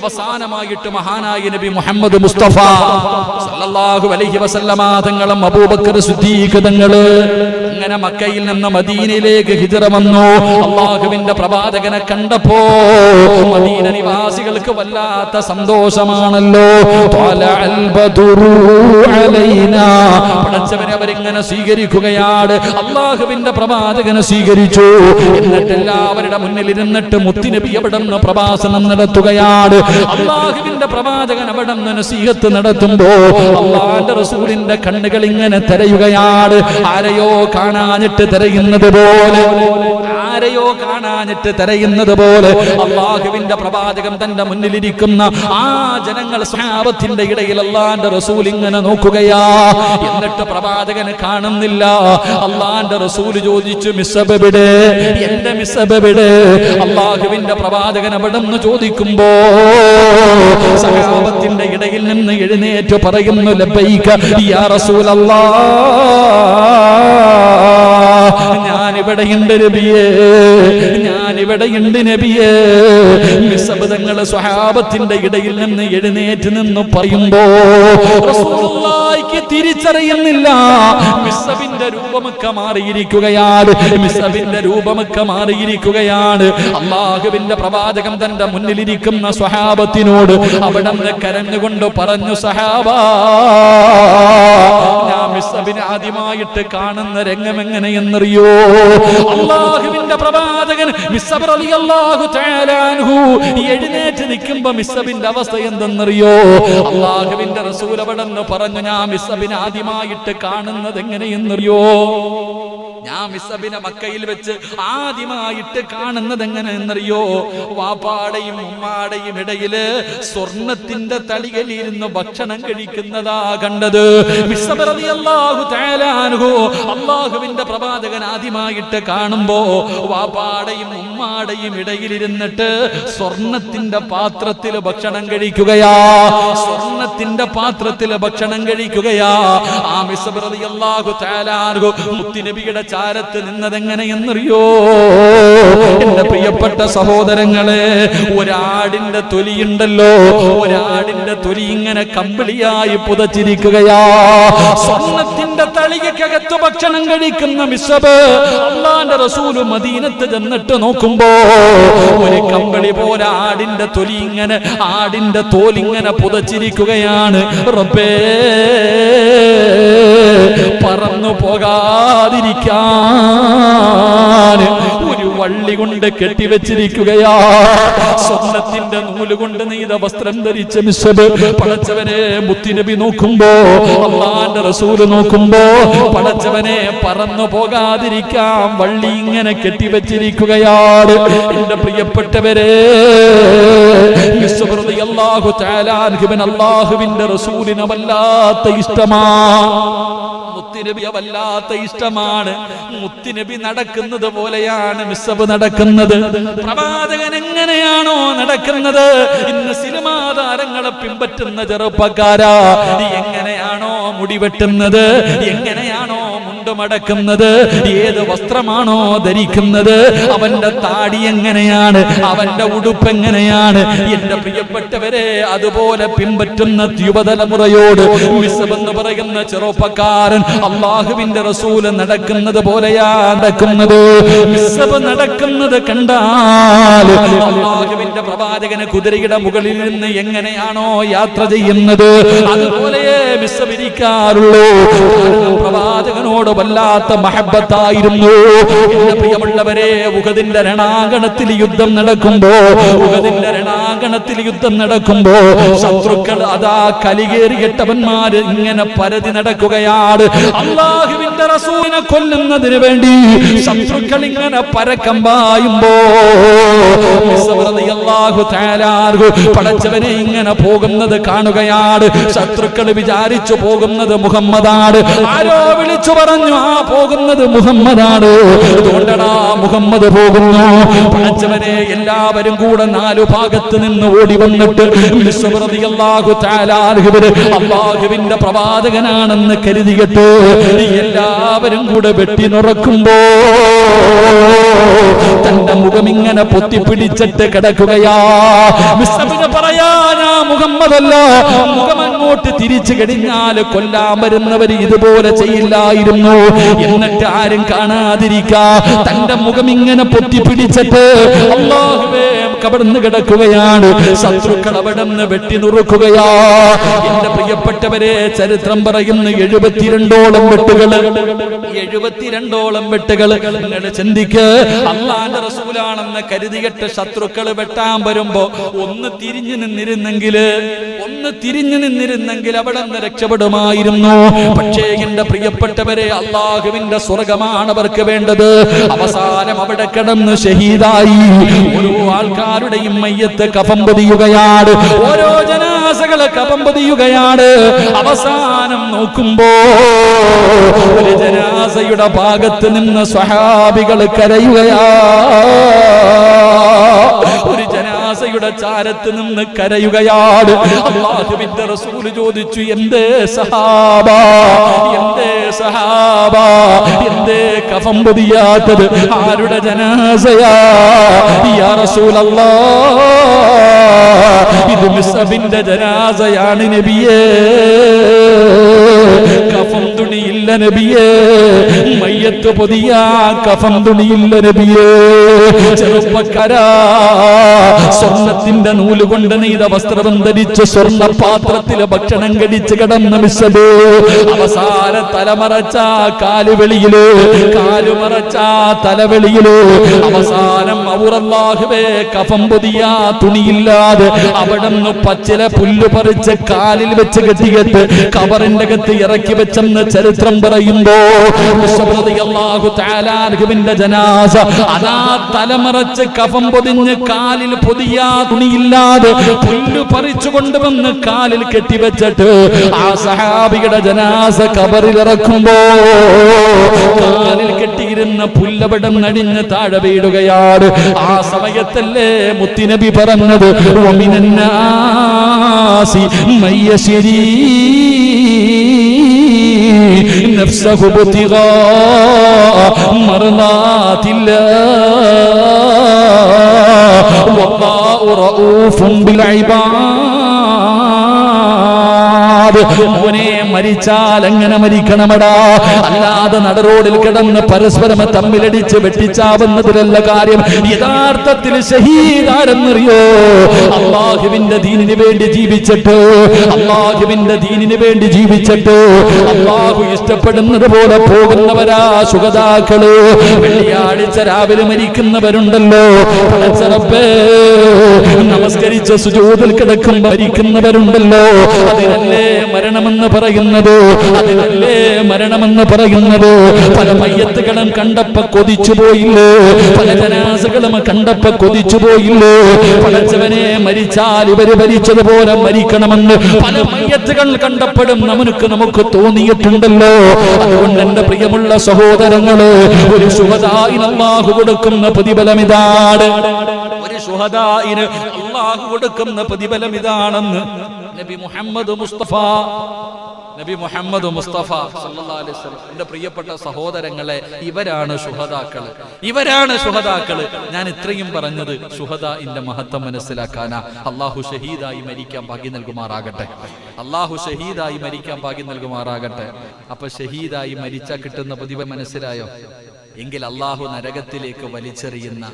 അവസാനമായിട്ട് മഹാനായ നബി മുഹമ്മദ് മുസ്തഫ സല്ലല്ലാഹു അലൈഹി വസല്ലമ തങ്ങളും അബൂബക്കർ സിദ്ദീഖ് തങ്ങള് അങ്ങനെ മക്കയിൽ നിന്ന് മദീനയിലേക്ക് ഹിജ്റ വന്നു. അല്ലാഹുവിന്റെ പ്രവാചകനെ കണ്ടപ്പോ മദീന നിവാസികൾക്ക് വല്ലാത്ത സന്തോഷമാണല്ലോ. ത്വലഅൽ ബദറു അലൈനാ, പടച്ചവനെ അവരിങ്ങനെ സ്വീകരിക്കുകയാണ്. അല്ലാഹുവിന്റെ പ്രവാചകനെ സ്വീകരിച്ചു. എന്നിട്ട് എല്ലാവരുടെ മുന്നിൽ ഇരുന്നിട്ട് മുത്തുനബി അവിടെ നിന്ന് പ്രഭാഷണം നടത്തുകയാണ്. അല്ലാഹുവിന്റെ പ്രവാചകൻ അവിടെ നിന്ന് നസീഹത്ത് നടത്തുമ്പോ അല്ലാഹുവിന്റെ റസൂലിന്റെ കണ്ണുകൾ ഇങ്ങനെ തിരയുകയാണ്. ആരെയോ കാണാനിട്ട് തിരയുന്നത് പോലെ, ആരെയോ കാണാനിട്ട് തിരയുന്നത് പോലെ അല്ലാഹുവിന്റെ പ്രവാചകൻ തന്റെ മുന്നിലിരിക്കുന്ന ആ ജനങ്ങൾ സ്വഹാബത്തിന്റെ ഇടയിൽ അല്ലാഹുവിന്റെ റസൂൽ ഇങ്ങനെ നോക്കുകയാ. എന്നിട്ട് പ്രവാചകന് കാണുന്നില്ല. അല്ലാഹുവിന്റെ റസൂൽ ചോദിച്ചു, മിസ്സബെവിടെ, എന്റെ മിസ്സബെവിടെ? അല്ലാഹുവിന്റെ പ്രവാചകൻ അവിടെ നിന്ന് ചോദിക്കുമ്പോ സഹാബത്തിന്റെ ഇടയിൽ നിന്ന് എഴുന്നേറ്റ് പറയുന്നു, ലബ്ബൈക യാ റസൂലല്ലാഹ്, ഞാനിവിടെയുണ്ട് നബിയേ, ഞാനിവിടെയുണ്ട് നബിയേ. മിസ്അബ് തങ്ങളെ സ്വഹാബത്തിന്റെ ഇടയിൽ നിന്ന് എഴുന്നേറ്റ് നിന്ന് പറയുമ്പോ റസൂലുള്ളാഹിക്ക് തിരിച്ചറിയുന്നില്ല. മിസ്അബിന്റെ രൂപമൊക്കെ മാറിയിരിക്കുകയാണ്, മിസ്അബിന്റെ രൂപമൊക്കെ മാറിയിരിക്കുകയാണ്. അല്ലാഹുവിന്റെ പ്രവാചകൻ തന്റെ മുന്നിലിരിക്കുന്ന സ്വഹാബത്തിനോട് അവിടുന്ന് കരഞ്ഞുകൊണ്ട് പറഞ്ഞു, സഹാബാ, ഞാൻ മിസ്അബിനെ ആദ്യമായിട്ട് കാണുന്ന രംഗം എങ്ങനെയെന്നറിയോ? അല്ലാഹുവിന്റെ പ്രവാചകൻ മിസ്അബ് റളിയല്ലാഹു തആല അൻഹു എഴുന്നേറ്റ് നിൽക്കുമ്പോ മിസ്അബിന്റെ അവസ്ഥ എന്തെന്നറിയോ? അല്ലാഹുവിന്റെ റസൂൽ അവിടുന്ന് പറഞ്ഞു, ഞാൻ മിസ്അബിനെ ആദ്യമായിട്ട് കാണുന്നത് എങ്ങനെയെന്നറിയോ? ഞാൻ മിസ്അബിനെ മക്കയിൽ വെച്ച് ആദ്യമായിട്ട് കാണുന്നത് എങ്ങനെയെന്നറിയോ? വാപ്പാടെയും ഉമ്മാടെയും ഇടയില് സ്വർണത്തിന്റെ തളികയിലിരുന്ന് ഭക്ഷണം കഴിക്കുന്നതാ കണ്ടത്. മിസ്അബ് റളിയല്ലാഹു തആല അൻഹു അല്ലാഹുവിന്റെ പ്രവാചകൻ ആദ്യമായിട്ട് കാണുമ്പോ വാപ്പാടെയും ഉമ്മാടെയും ഇടയിലിരുന്നിട്ട് സ്വർണത്തിന്റെ പാത്രത്തിൽ ഭക്ഷണം കഴിക്കുകയാ, സ്വർണത്തിന്റെ പാത്രത്തിൽ ഭക്ഷണം കഴിക്കുകയാ. ആ മിസ്അബ് റളിയല്ലാഹു തആല അൻഹു മുത്തുനബിയുടെ ചാരത്ത് നിന്നതെങ്ങനെയെന്നറിയോ? എന്റെ പ്രിയപ്പെട്ട സഹോദരങ്ങളെ, ഒരാടിന്റെ തൊലിയുണ്ടല്ലോ, ഒരാടിന്റെ തൊലി ഇങ്ങനെ കമ്പിളിയായി പുതച്ചിരിക്കുകയാ. സ്വർണത്തിന്റെ തളികക്കകത്ത് ഭക്ഷണം കഴിക്കുന്ന മിസ്അബ് അല്ലാഹുവിന്റെ റസൂൽ മദീനത്ത് ചെന്നിട്ട് നോക്കുമ്പോ ഒരു കമ്പിളി പോലെ ആടിന്റെ തൊലി ഇങ്ങനെ, ആടിന്റെ തോലിങ്ങനെ പുതച്ചിരിക്കുകയാണ്. റബ്ബേ, പറന്നു പോകാതിരിക്കാൻ ഒരു വള്ളി കൊണ്ട് കെട്ടിവെച്ചിരിക്കുകയാ. സ്വർണത്തിന്റെ നൂല് കൊണ്ട് നെയ്ത വസ്ത്രം ധരിച്ച മിസ്അബ് പടച്ചവനെ മുത്തുനബി നോക്കുമ്പോ, അല്ലാഹുവിന്റെ റസൂല് നോക്കുമ്പോ പടച്ചവനെ പറന്നു പോകാതിരിക്കാൻ വള്ളി ഇങ്ങനെ കെട്ടിവെച്ചിരിക്കുകയാണ്. എന്റെ പ്രിയപ്പെട്ടവരെ, മിസ്അബ് റളിയല്ലാഹു തആല അൻഹുവിന് അല്ലാഹുവിന്റെ റസൂലിനെ വല്ലാത്ത ഇഷ്ടമാണ്, മുത്തുനബിയെ വല്ലാത്ത ഇഷ്ടമാണ്. മുത്തുനബി നടക്കുന്നത് പോലെയാണ് മിസ്അബ് നടക്കുന്നത്. പ്രവാചകൻ എങ്ങനെയാണോ നടക്കുന്നത്, ഇന്ന് സിനിമാ താരങ്ങളെ പിൻപറ്റുന്ന ചെറുപ്പക്കാരാ എങ്ങനെയാണോ മുടി വെട്ടുന്നത്, എങ്ങനെയാണോ മുണ്ട് മടക്കുന്നത്, ഏത് വസ്ത്രമാണോ ധരിക്കുന്നത്, അവന്റെ താടി എങ്ങനെയാണ്, അവന്റെ ഉടുപ്പ് എങ്ങനെയാണ്, എന്റെ പ്രിയപ്പെട്ടവരെ അതുപോലെ പിൻപറ്റുന്ന യുവതലമുറയോട് മിസ്അബ് എന്ന് പറയുന്ന ചെറുപ്പക്കാരൻ അല്ലാഹുവിന്റെ റസൂൽ നടക്കുന്നത് പോലെയാ നടക്കുന്നത്. മിസ്അബ് നടക്കുന്നത് കണ്ടാൽ അല്ലാഹുവിന്റെ പ്രവാചകന് കുതിരയുടെ മുകളിൽ നിന്ന് എങ്ങനെയാണോ യാത്ര ചെയ്യുന്നത് അതുപോലെ മിസ്അബ് ഇരിക്കാറുള്ളൂ. പ്രവാചകനോട് വല്ലാത്ത മഹബ്ബത്തായിരുന്നു. എന്റെ പ്രിയമുള്ളവരെ, ഉഹദിന്റെ രണാങ്കണത്തിൽ യുദ്ധം നടക്കുമ്പോ, ഉഹദിന്റെ രണാങ്കണത്തിൽ യുദ്ധം നടക്കുമ്പോ ശത്രുക്കൾ അതാ കലികേറിയിട്ടവന്മാര് ഇങ്ങനെ പരതി നടക്കുകയാണ്. അല്ലാഹുവിന്റെ റസൂലിനെ കൊല്ലുന്നതിന് വേണ്ടി ശത്രുക്കൾ ഇങ്ങനെ പരക്കം പായുമ്പോ മിസ്അബ് റളിയല്ലാഹു തആല അൻഹു പടച്ചവനെ ഇങ്ങനെ പോകുന്നത് കാണുകയാണ്. ശത്രുക്കൾ വിചാരിച്ചു വിചാരിച്ചു പോകുന്നത് മുഹമ്മദാണ്. ആരോ വിളിച്ചു പറഞ്ഞു ആ പോകുന്നത് മുഹമ്മദാണ്. അതുകൊണ്ടാണ് മുഹമ്മദ് പോകുന്നു. പടച്ചവനെ എല്ലാവരും കൂടെ 4 ഭാഗത്ത് നിന്ന് ഓടി വന്നിട്ട് അല്ലാഹുവിന്റെ പ്രവാചകനാണെന്ന് കരുതിയിട്ട് എല്ലാവരും കൂടെ വെട്ടി നുറക്കുമ്പോ തന്റെ മുഖം ഇങ്ങനെ പൊത്തിപ്പിടിച്ചിട്ട് കിടക്കുകയാ. പറയാ ഞാൻ മുഹമ്മദല്ല. മുഖം അങ്ങോട്ട് തിരിച്ചു കഴിഞ്ഞാൽ കൊല്ലാൻ വരുന്നവര് ഇതുപോലെ ചെയ്യില്ലായിരുന്നു. എന്നിട്ട് ആരും കാണാതിരിക്കാ തന്റെ മുഖം ഇങ്ങനെ പൊത്തിപ്പിടിച്ചിട്ട് അല്ലാഹുവേ കബർന്ന് കിടക്കുകയാണ്. ശത്രുക്കൾ അവിടെ നിന്ന് വെട്ടി നുറുക്കുകയാ. എന്റെ പ്രിയപ്പെട്ടവരെ, ചരിത്രം പറയുന്ന 72ഓളം വെട്ടുകൾ. 72ഓളം വെട്ടുകൾ. നിങ്ങൾ ചിന്തിക്ക്, അല്ലാഹുവിന്റെ റസൂലാണെന്ന് കരുതിയിട്ട് ശത്രുക്കൾ വെട്ടാൻ വരുമ്പോ ഒന്ന് തിരിഞ്ഞു നിന്നിരുന്നെങ്കിൽ അവിടെ നിന്ന് രക്ഷപ്പെടുമായിരുന്നു. പക്ഷേ എന്റെ പ്രിയപ്പെട്ടവരെ, അല്ലാഹുവിന്റെ സ്വർഗമാണ് അവർക്ക് വേണ്ടത്. അവസാനം അവിടെ കിടന്ന് ഷഹീദായി. ഓരോ ആൾക്കാരുടെയും മയ്യത്ത് കഫം പൊതിയുകയാണ്. ഓരോ ജനാസകളെ കഫം പൊതിയുകയാണ്. അവസാനം നോക്കുമ്പോ ഒരു ജനാസയുടെ ഭാഗത്ത് നിന്ന് സ്വഹാബികൾ കരയുകയാ. ഒരു ജനാസയുടെ ചാരത്ത് നിന്ന് കരയുകയാണ്. അല്ലാഹുവിന്റെ റസൂൽ ചോദിച്ചു, എന്തേ സഹാബാ, എന്തേ കഫം പൊതിയാത്തത്? ആരുടെ ജനാസയാ? യാ റസൂലല്ലാഹ്, ഇത് മിസ്അബിന്റെ ജനാസയാണ് നബിയേ. കഫം തുണിയില്ല നബിയേ. മയ്യത്ത് പൊതിയാ കഫം തുണിയില്ല നബിയേ. ചെറുപ്പക്കാരാ, സ്വർണത്തിന്റെ നൂല് കൊണ്ട് നെയ്ത വസ്ത്രം ധരിച്ച് സ്വർണ്ണ പാത്രത്തില് ഭക്ഷണം കടിച്ച് കിടന്ന മിസ്സബ് അവസാന തലമറച്ച കാലുവെളിയില്, കാലുമറച്ച തലവെളിയില് അവസാനം ഔറല്ലാഹുവേ കഫം പൊതിയാ തുണിയില്ലാതെ അവിടുന്ന് പച്ചില പുല്ല് പറിച്ച് കാലിൽ വെച്ച് കെട്ടിയിട്ട് കബറിന്റെ അകത്ത് ഇറക്കി വെച്ചെന്ന് ചരിത്രം പറയുമ്പോ അല്ലാഹുവിന്റെ ജനാസ അതാ തലമറച്ച് കഫം പൊതിഞ്ഞ് കാലിൽ പൊതിയാ തുണിയില്ലാതെ പുല്ല് പറിച്ചു കൊണ്ടുവന്ന് കാലിൽ കെട്ടിവെച്ചിട്ട് ആ സഹാബിയുടെ ജനാസ കബറിൽ ഇറക്കുമ്പോ കാലിൽ കെട്ടിയിരുന്ന പുല്ലവിടം നടിഞ്ഞ് താഴെ വീടുകയാണ്. ആ സമയത്തല്ലേ മുത്തുനബി പറഞ്ഞത്, വമിനന്നാസി മയ്യശ്രീ നഫ്സഹു ബിതിഗാ മർളാതില്ലാഹ് വല്ലാഹു റഊഫുൻ ബിൽ ഇബാദ്. മോനെ, മരിച്ചാൽ എങ്ങനെ മരിക്കണമടാ? അല്ലാതെ നടറോഡിൽ കിടന്ന് പരസ്പരം തമ്മിലടിച്ച് വെട്ടിച്ചാവുന്നതിലല്ല കാര്യം. യഥാർത്ഥത്തിൽ ഷഹീദാരെന്നറിയോ? അല്ലാഹുവിന്റെ ദീനിന് വേണ്ടി ജീവിച്ചിട്ട്, അല്ലാഹുവിന്റെ ദീനിന് വേണ്ടി ജീവിച്ചിട്ട് അല്ലാഹു ഇഷ്ടപ്പെടുന്നത് പോലെ പോകുന്നവരാ ശുഹദാക്കള്. വെള്ളിയാഴ്ച രാവിലെ മരിക്കുന്നവരുണ്ടല്ലോ, പടച്ചറബ്ബേ, നമസ്കരിച്ച സുജൂദിൽ കിടക്കുമ്പോൾ മരിക്കുന്നവരുണ്ടല്ലോ. അതിനല്ലേ മരണമെന്ന് പറയുന്നത്, അതിനല്ലേ മരണമെന്ന് പറയുന്നത്. പല മയ്യത്തുകളും കണ്ടപ്പോ കൊതിച്ചു പോയില്ലേ? പല ജനാസകളും കണ്ടപ്പോ കൊതിച്ചു പോയില്ലേ? പടച്ചവനെ, മരിച്ചാൽ ഇവര് മരിച്ചതുപോലെ മരിക്കണമെന്ന് പല മയ്യത്തുകൾ കണ്ടപ്പോഴും നമുക്ക് തോന്നിയിട്ടുണ്ടല്ലോ. അതുകൊണ്ട് എന്റെ പ്രിയമുള്ള സഹോദരങ്ങള്, ഒരു ശുഹദാഇന് അല്ലാഹു കൊടുക്കുന്ന പ്രതിഫലം ഇതാണ്. ഒരു ശുഹദാഇന് അല്ലാഹു കൊടുക്കുന്ന പ്രതിഫലം ഇതാണെന്ന് നബി മുഹമ്മദ് മുസ്തഫ സല്ലല്ലാഹു അലൈഹി വസല്ലം. എന്റെ പ്രിയപ്പെട്ട സഹോദരങ്ങളെ, ഇവരാണ് ശുഹദാക്കള്, ഇവരാണ് ശുഹദാക്കള്. ഞാൻ ഇത്രയും പറഞ്ഞത് ശുഹദാഇന്റെ മഹത്വം മനസ്സിലാക്കാനാ. അല്ലാഹു ഷഹീദായി മരിക്കാൻ ഭാഗ്യം നൽകുമാറാകട്ടെ. അല്ലാഹു ഷഹീദായി മരിക്കാൻ ഭാഗ്യം നൽകുമാറാകട്ടെ. അപ്പൊ ഷഹീദായി മരിച്ചാൽ കിട്ടുന്ന പ്രതിഫലം മനസ്സിലായോ? എങ്കിൽ അല്ലാഹു നരകത്തിലേക്ക് വലിച്ചെറിയുന്ന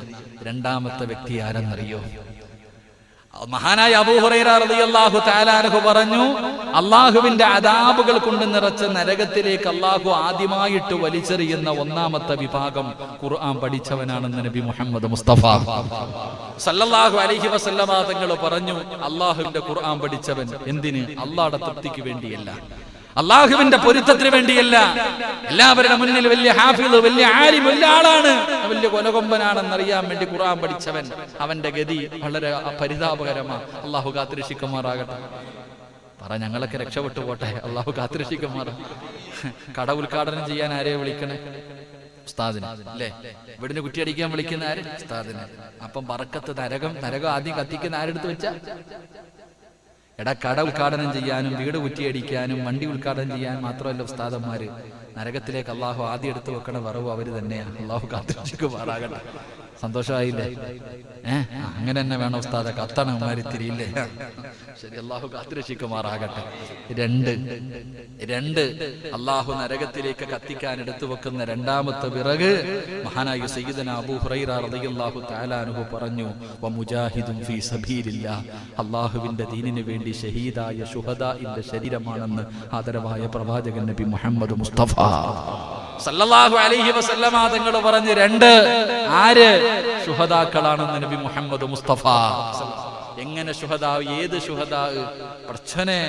രണ്ടാമത്തെ വ്യക്തി ആരെന്നറിയോ? മഹാനായ അബൂ ഹുറൈറ റളിയല്ലാഹു തആല അൻഹു പറഞ്ഞു, അല്ലാഹുവിന്റെ അദാബുകൾ കൊണ്ട് നിറച്ച നരകത്തിലേക്ക് അല്ലാഹു ആദ്യമായിട്ട് വലിച്ചെറിയുന്ന ഒന്നാമത്തെ വിഭാഗം ഖുർആൻ പഠിച്ചവനാണെന്ന് നബി മുഹമ്മദ് മുസ്തഫ സല്ലല്ലാഹു അലൈഹി വസല്ലമ തങ്ങൾ പറഞ്ഞു. അല്ലാഹുവിന്റെ ഖുർആൻ പഠിച്ചവൻ എന്തിന്? അല്ലാഹുവിന്റെ തൃപ്തിക്ക് വേണ്ടിയല്ല, അള്ളാഹുവിന്റെ പൊരുത്തത്തിന് വേണ്ടിയല്ല. എല്ലാവരുടെ മുന്നിൽ വലിയ ഹാഫിള്, വലിയ ആലിം, വലിയ ആളാണ്, വലിയ കൊലകൊമ്പനാണെന്നറിയാൻ വേണ്ടി ഖുർആൻ പഠിച്ചവൻ, അവന്റെ ഗതി വളരെ പരിതാപകരമാണ്. അള്ളാഹു കാത്തിരക്ഷിക്കുമാറാകട്ടെ. പറ, ഞങ്ങളൊക്കെ രക്ഷപ്പെട്ടു പോട്ടെ, അള്ളാഹു കാത്തുരക്ഷിക്കുമാർ. കട ഉദ്ഘാടനം ചെയ്യാൻ ആരെയെ വിളിക്കണേ? ഉസ്താദിനെ അല്ലേ? ഇവിടുന്ന് കുറ്റിയടിക്കാൻ വിളിക്കുന്ന ആര്? ഉസ്താദിനെ. അപ്പം ബറക്കത്ത് നരകം ആദ്യം കത്തിക്കുന്ന ആരെടുത്ത് വെച്ചാ? എടാ, കട ഉദ്ഘാടനം ചെയ്യാനും വീട് കുറ്റിയടിക്കാനും വണ്ടി ഉദ്ഘാടനം ചെയ്യാൻ മാത്രമല്ല ഉസ്താദന്മാര്, നരകത്തിലേക്ക് അള്ളാഹു ആദ്യം എടുത്തു വെക്കണ വറവ് അവര് തന്നെയാണ്. അള്ളാഹു കാത്തുരക്ഷിക്കുമാറാകട്ടെ. സന്തോഷമായില്ലേ? അങ്ങനെ തന്നെ വേണം ഉസ്താദെ, കത്തണമാര് തിരിയില്ലേ? ശരി, അള്ളാഹു കാത്തുരക്ഷിക്കുമാറാകട്ടെ. രണ്ട് അള്ളാഹു നരകത്തിലേക്ക് കത്തിക്കാൻ എടുത്തു വെക്കുന്ന രണ്ടാമത്തെ വിറക് മഹാനായ സയ്യിദന അബൂ ഹുറൈറ റളിയല്ലാഹു തആല അൻഹു പറഞ്ഞു, വമുജാഹിദുൻ ഫീ സബീലില്ലാഹ്, അള്ളാഹുവിന്റെ ദീനിന് വേണ്ടി ഷഹീദായ ശുഹദാഇന്റെ ശരീരമാണെന്ന് ആദരവായ പ്രവാചകൻ നബി മുഹമ്മദ് മുസ്തഫ സല്ലല്ലാഹു അലൈഹി വസല്ലമ തങ്ങൾ പറഞ്ഞു. ആര്? ശുഹദാക്കളാണെന്ന് നബി മുഹമ്മദ് മുസ്തഫ. എങ്ങനെ ശുഹദാ? ഏത് ശുഹദാ? പ്രശ്നെ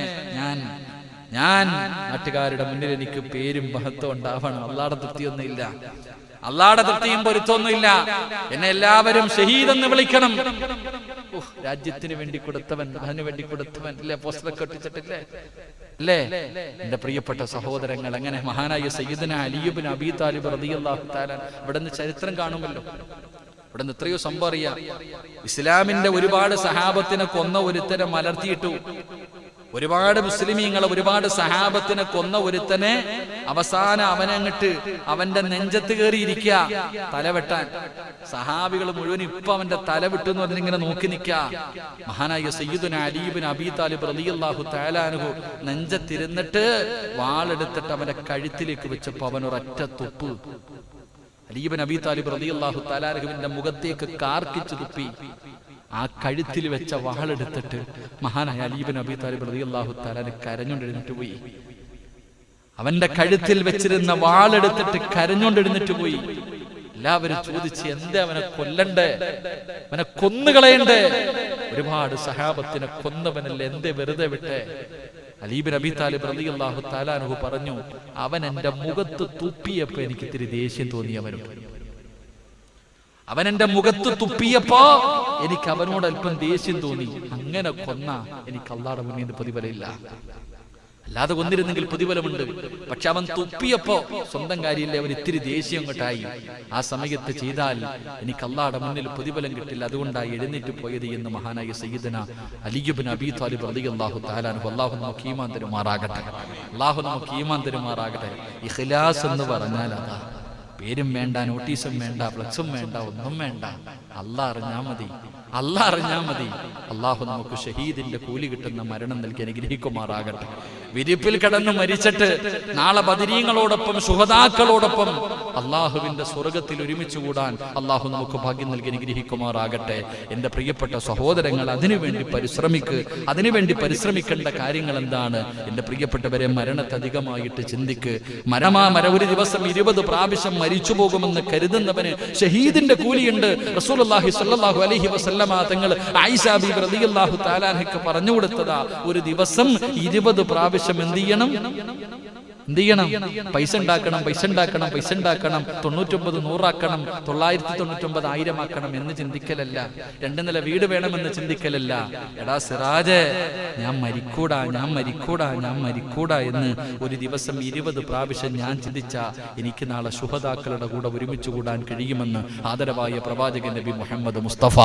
ഞാൻ നാട്ടുകാരുടെ മുന്നിൽ എനിക്ക് പേരും മഹത്വം ഉണ്ടാവണം. അള്ളാഹുടെ തൃപ്തിയൊന്നുമില്ല, അള്ളാഹുടെ തൃപ്തിയും പൊരുത്തമൊന്നുമില്ല. എന്നെ എല്ലാവരും ഷഹീദെന്ന് വിളിക്കണം. രാജ്യത്തിന് വേണ്ടി കൊടുത്തവൻ, അതിനു വേണ്ടി കൊടുത്തവൻ അല്ലേ? പോസ്റ്ററൊക്കെ ഒട്ടിച്ചിട്ടില്ലേ? അല്ലേ? എന്റെ പ്രിയപ്പെട്ട സഹോദരങ്ങൾ, അങ്ങനെ മഹാനായ സയ്യിദന അലി ഇബ്നു അബീ താലിബ് റളിയല്ലാഹു തആല, ഇവിടുന്ന് ചരിത്രം കാണുമല്ലോ, ഇവിടുന്ന് എത്രയോ സംഭവം അറിയാം. ഇസ്ലാമിന്റെ ഒരുപാട് സഹാബത്തിനെ കൊന്ന ഒരുത്തനെ മലർത്തിയിട്ടു, ഒരുപാട് മുസ്ലിമീങ്ങളെ, ഒരുപാട് സഹാബത്തിനെ കൊന്ന ഒരുത്തനെ അവസാനം അവനങ്ങിട്ട് അവന്റെ നെഞ്ചത്ത് കയറിയിരിക്കുക തലവെട്ടാൻ. സഹാബികൾ മുഴുവൻ ഇപ്പൊ അവന്റെ തല വിട്ടു എന്ന് പറഞ്ഞിങ്ങനെ നോക്കി നിൽക്ക. മഹാനായ സയ്യിദുന അലി ഇബ്നു അബീ താലിബ് റളിയല്ലാഹു തആല അൻഹു നെഞ്ചത്തിരുന്നിട്ട് വാളെടുത്തിട്ട് അവന്റെ കഴുത്തിലേക്ക് വെച്ചപ്പോ അവൻ ഒരൊറ്റ തുപ്പ്. അലി ഇബ്നു അബീ താലിബ് റളിയല്ലാഹു തആല അൻഹുവിന്റെ മുഖത്തേക്ക് കാർക്കിച്ചു തുപ്പി. ആ കഴുത്തിൽ വെച്ച വാളെടുത്തിട്ട് മഹാനായ അലി ഇബ്നു അബീ താലിബ് റളിയല്ലാഹു തആല കരഞ്ഞുകൊണ്ടിരുന്നിട്ട് പോയി. അവന്റെ കഴുത്തിൽ വെച്ചിരുന്ന വാളെടുത്തിട്ട് കരഞ്ഞുകൊണ്ടിരുന്നിട്ട് പോയി. എല്ലാവരും ചോദിച്ച്, എന്തേ അവനെ കൊല്ലണ്ടേ? അവനെ കൊന്നുകളയണ്ടേ? ഒരുപാട് സഹാബത്തിനെ കൊന്നവനല്ലേ, എന്തേ വെറുതെ വിട്ടേ? അലി ഇബ്നു അബീ താലിബ് റളിയല്ലാഹു തആല അൻഹു പറഞ്ഞു, അവൻ എന്റെ മുഖത്ത് തുപ്പിയപ്പോ എനിക്ക് ഇത്തിരി ദേഷ്യം തോന്നി. അവൻ എന്റെ മുഖത്ത് തുപ്പിയപ്പോ എനിക്ക് അവനോട് അല്പം ദേഷ്യം തോന്നി. അങ്ങനെ കൊന്ന എനിക്ക് അള്ളാഹുവിന്റെ മുന്നിൽ നിന്ന് പ്രതിഫലമില്ല. അല്ലാതെ കൊന്നിരുന്നെങ്കിൽ പ്രതിഫലമുണ്ട്. പക്ഷെ അവൻ തുപ്പിയപ്പോ സ്വന്തം കാര്യമില്ലേ, അവൻ ഇത്തിരി ദേഷ്യം കൊണ്ടായി. ആ സമയത്ത് ചെയ്താൽ എനിക്ക് അള്ളാഹുവിന്റെ മുന്നിൽ പ്രതിഫലം കിട്ടില്ല, അതുകൊണ്ടായി എഴുന്നേറ്റ് പോയത് എന്ന് മഹാനായ സയ്യിദന അലി ഇബ്നു അബീ താലിബ് റളിയല്ലാഹു തആല അൻഹു. അള്ളാഹു നമുക്ക് ഈമാൻ തരുമാറാകട്ടെ. അള്ളാഹു നമുക്ക് ഈമാൻ തരുമാറാകട്ടെ. ഇഖ്ലാസ് എന്ന് പറഞ്ഞാൽ അതാ. പേരും വേണ്ട, നോട്ടീസും വേണ്ട, ഫ്ലക്സും വേണ്ട, ഒന്നും വേണ്ട. അള്ളാഹ് അറിഞ്ഞാ മതി, അള്ളാഹ് അറിഞ്ഞാ മതി. അള്ളാഹു നമുക്ക് ഷഹീദിന്റെ കൂലി കിട്ടുന്ന മരണം നൽകി അനുഗ്രഹിക്കുമാറാകട്ടെ. വിരിപ്പിൽ കിടന്ന് മരിച്ചിട്ട് നാളെ ബദരീങ്ങളോടൊപ്പം ശുഹദാക്കളോടൊപ്പം അള്ളാഹുവിന്റെ സ്വർഗത്തിൽ ഒരുമിച്ച് കൂടാൻ അള്ളാഹു നമുക്ക് ഭാഗ്യം നൽകി അനുഗ്രഹിക്കുമാറാകട്ടെ. എന്റെ പ്രിയപ്പെട്ട സഹോദരങ്ങൾ, അതിനുവേണ്ടി പരിശ്രമിക്കേണ്ട കാര്യങ്ങൾ എന്താണ്? എന്റെ പ്രിയപ്പെട്ടവരെ, മരണത്തെ അധികമായിട്ട് ചിന്തിക്ക്. ഒരു ദിവസം 20 പ്രാവശ്യം മരിച്ചു പോകുമെന്ന് കരുതുന്നവന് ഷഹീദിന്റെ കൂലിയുണ്ട്. റസൂലുള്ളാഹി സ്വല്ലല്ലാഹു അലൈഹി വസല്ലമ തങ്ങൾ ആയിഷ ബീബി റളിയല്ലാഹു തആല അൻഹയ്ക്ക് പറഞ്ഞു കൊടുത്തതാ, ഒരു ദിവസം 20 പ്രാവശ്യം എന്ത് ചെയ്യണം? പൈസ ഉണ്ടാക്കണം. 99 100 999 1000 ആക്കണം എന്ന് ചിന്തിക്കലല്ല. 2 നില വീട് വേണമെന്ന് ചിന്തിക്കലല്ല. എടാ സിറാജ്, ഞാൻ മരിക്കൂടാ എന്ന് ഒരു ദിവസം 20 പ്രാവശ്യം ഞാൻ ചിന്തിച്ച എനിക്ക് നാളെ ശുഹദാക്കളുടെ കൂടെ ഒരുമിച്ച് കൂടാൻ കഴിയുമെന്ന് ആദരവായ പ്രവാചകൻ നബി മുഹമ്മദ് മുസ്തഫ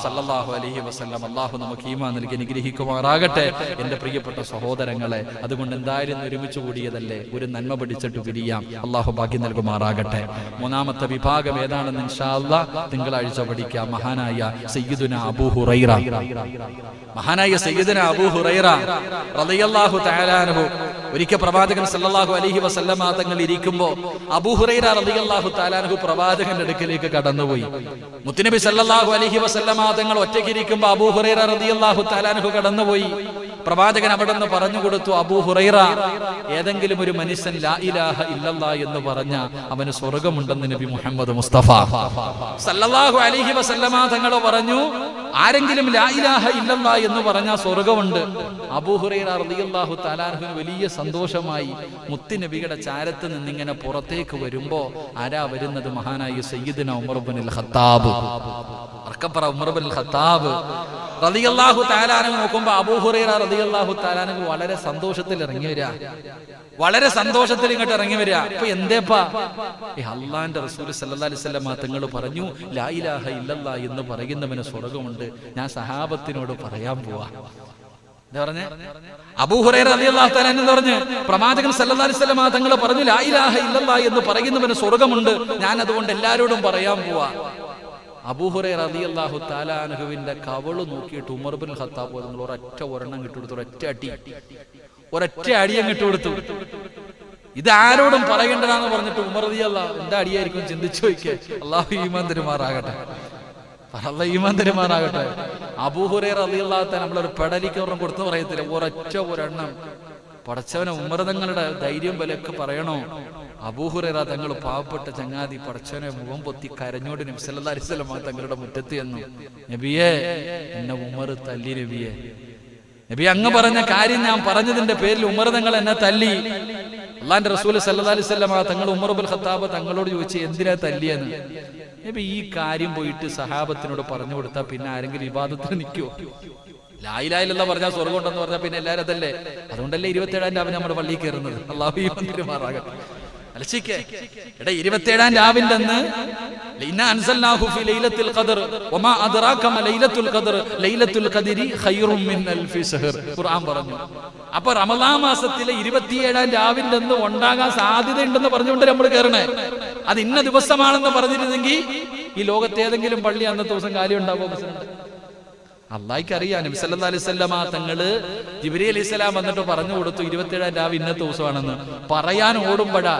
സല്ലല്ലാഹു അലൈഹി വസല്ലം. അല്ലാഹു നമുക്ക് ഈമാൻ നൽകി അനുഗ്രഹിക്കുമാറാകട്ടെ. എന്റെ പ്രിയപ്പെട്ട സഹോദരങ്ങളെ, അതുകൊണ്ട് എന്തായാലും ഒരുമിച്ച് കൂടിയ ഒരു നന്മ പഠിച്ചിട്ട് പിരിയാം. അള്ളാഹു ഭാഗ്യം നൽകുമാറാകട്ടെ. മൂന്നാമത്തെ വിഭാഗം ഏതാണെന്ന് ഇൻഷാ അല്ലാഹ് തിങ്കളാഴ്ച പഠിക്കാം. മഹാനായ സയ്യിദുന അബൂ ഹുറൈറ റളിയല്ലാഹു തആല അൻഹു ഒരിക്കൽ പ്രവാചകൻ സല്ലല്ലാഹു അലൈഹി വസല്ലമ തങ്ങൾ ഇരിക്കുമ്പോൾ അബൂ ഹുറൈറ റളിയല്ലാഹു തആല അൻഹു പ്രവാചകന്റെ അടുക്കലേക്ക് കടന്നുപോയി. മുത്തുനബി സല്ലല്ലാഹു അലൈഹി വസല്ലമ തങ്ങൾ ഒറ്റയ്ക്ക് ഇരിക്കുമ്പോൾ അബൂ ഹുറൈറ റളിയല്ലാഹു തആല അൻഹു കടന്നുപോയി. പ്രവാചകൻ അവിടെ നിന്ന് പറഞ്ഞു കൊടുത്തു, അബൂ ഹുറൈറ, ഏതെങ്കിലും ഒരു മനുഷ്യൻ ലാ ഇലാഹ ഇല്ലല്ലാഹ് എന്ന് പറഞ്ഞ അവന് സ്വർഗമുണ്ടെന്ന് നബി മുഹമ്മദ് മുസ്തഫ സല്ലല്ലാഹു അലൈഹി വസല്ലമ തങ്ങൾ പറഞ്ഞു, ആരെങ്കിലും ലാ ഇലാഹ ഇല്ലല്ലാഹ് എന്ന് പറഞ്ഞാൽ സ്വർഗമുണ്ട്. അബൂ ഹുറൈറ റളിയല്ലാഹു തആല അൻഹുവിന് വലിയ സന്തോഷമായി. മുത്തുനബിയുടെ ചാരത്ത് നിന്നിങ്ങനെ പുറത്തേക്ക് വരുമ്പോ ആരാ വരുന്നത്? മഹാനായ സയ്യിദുന ഉമർ ഇബ്നുൽ ഖത്താബ് ഉറക്കപ്പറ ഉമർ ഇബ്നുൽ ഖത്താബ് റളിയല്ലാഹു തആല അൻഹു നോക്കുമ്പോൾ അബൂ ഹുറൈറ റളിയല്ലാഹു തആല അൻഹു വളരെ സന്തോഷത്തിൽ ഇറങ്ങി വരിക, വളരെ സന്തോഷത്തിൽ ഇങ്ങോട്ട് ഇറങ്ങി വരിക. അപ്പൊ എന്തേപ്പാ? അള്ളാന്റെ റസൂൽ സല്ലല്ലാഹു അലൈഹി വസല്ലം തങ്ങൾ പറഞ്ഞു, ലാ ഇലാഹ ഇല്ലല്ലാഹ് എന്ന് പറയുന്നവന് സ്വർഗ്ഗമുണ്ട്, ഞാൻ സഹാബത്തിനോട് പറയാൻ പോവാ. എന്താ പറഞ്ഞേ? അബൂ ഹുറൈറ റളിയല്ലാഹു തആല എന്ന് പറഞ്ഞു, പ്രവാചകൻ സല്ലല്ലാഹു അലൈഹി വസല്ലം തങ്ങൾ പറഞ്ഞു, ലാ ഇലാഹ ഇല്ലല്ലാഹ് എന്ന് പറയുന്നവന് സ്വർഗ്ഗമുണ്ട്, ഞാൻ അതുകൊണ്ട് എല്ലാവരോടും പറയാൻ പോവാ. അബൂ ഹുറൈറ റളിയല്ലാഹു തആല അൻഹുവിന്റെ കവള് നോക്കിയിട്ട് ഉമർ ഇബ്നുൽ ഖത്താബ് തങ്ങൾ ഒരൊറ്റ ഒരെണ്ണം കിട്ടുകൊടുത്തു, ഒരൊറ്റ അടിയം കിട്ടുകൊടുത്തു. ഇത് ആരോടും പറയേണ്ടതാന്ന് പറഞ്ഞിട്ട് ഉമർ റളിയല്ലാഹു എന്താ അടിയായിരിക്കും ചിന്തിച്ചു നോക്കിയേ. അല്ലാഹു ഈമാൻ തരുമാറാകട്ടെ, അല്ലാഹു ഈമാൻ തരുമാറാകട്ടെ. അബൂ ഹുറൈറ റളിയല്ലാഹു തആല നമ്മളൊരു പെടലിക്കൊരെണ്ണം കൊടുത്തു പറയത്തില്ല, ഒരൊറ്റ ഒരെണ്ണം. പടച്ചവനെ ഉമർ തങ്ങളുടെ ധൈര്യം വിലക്ക് പറയണോ? അബൂ ഹുറൈറ തങ്ങൾ പാവപ്പെട്ട ചങ്ങാതി പടച്ചവനെ മുഖം പൊത്തി കരഞ്ഞോട് നബി സല്ലല്ലാഹു അലൈഹി വസല്ലം തങ്ങളുടെ മുറ്റത്ത് ചെന്നു, നബിയേ എന്നെ ഉമർ തല്ലി, നബിയെ നബി അങ്ങ് പറഞ്ഞ കാര്യം ഞാൻ പറഞ്ഞതിന്റെ പേരിൽ ഉമർ തങ്ങൾ എന്നെ തല്ലി. അള്ളാന്റെ റസൂൽ സല്ലല്ലാഹു അലൈഹി വസല്ലം തങ്ങൾ ഉമർ ഇബ്നുൽ ഖത്താബ് തങ്ങളോട് ചോദിച്ചു, എന്തിനാ തല്ലിയെന്ന്? നബി ഈ കാര്യം പോയിട്ട് സഹാബത്തിനോട് പറഞ്ഞു കൊടുത്താൽ പിന്നെ ആരെങ്കിലും ഇബാദത്തിന് നിൽക്കുവോ? ലാ ഇലാഹ ഇല്ലല്ലാഹ് പറഞ്ഞാൽ സ്വർഗ്ഗം ഉണ്ടെന്ന് പറഞ്ഞാൽ പിന്നെ എല്ലാവരും അതല്ലേ. അതുകൊണ്ടല്ലേ 27-ാം രാവിലെ നമ്മുടെ പള്ളിയിൽ കയറുന്നത്. അല്ലാഹു ഈമാൻ തരുമാറാകട്ടെ. അലച്ചിക്കേ എടാ, 27-ാം രാവിന്റെ അന്ന് ഇന്നാ അൻസൽനാഹു ഫീ ലൈലത്തുൽ ഖദർ വമാ അദ്റാക മാ ലൈലത്തുൽ ഖദർ ലൈലത്തുൽ ഖദരി ഖൈറും മിൻ അൽഫി ശഹർ ഖുർആൻ പറഞ്ഞു. അപ്പൊ റമളാൻ മാസത്തിലെ 27-ാം രാവിന്റെ അന്ന് ഉണ്ടാകാൻ സാധ്യതയുണ്ടെന്ന് പറഞ്ഞുകൊണ്ട് നമ്മൾ കയറണേ. അത് ഇന്ന ദിവസമാണെന്ന് പറഞ്ഞിരുന്നെങ്കിൽ ഈ ലോകത്ത് ഏതെങ്കിലും പള്ളി അന്നത്തെ ദിവസം കാര്യം ഉണ്ടാവുമോ? അള്ളാഹിക്ക് അറിയാം. നബി സല്ലല്ലാഹു അലൈഹി വസല്ലം തങ്ങള് ജിബ്രീൽ അലൈഹിസ്സലാം വന്നിട്ട് പറഞ്ഞു കൊടുത്തു 27-ാം രാവ് ഇന്നത്തെ ദിവസമാണെന്ന്. പറയാൻ ഓടുമ്പോഴാ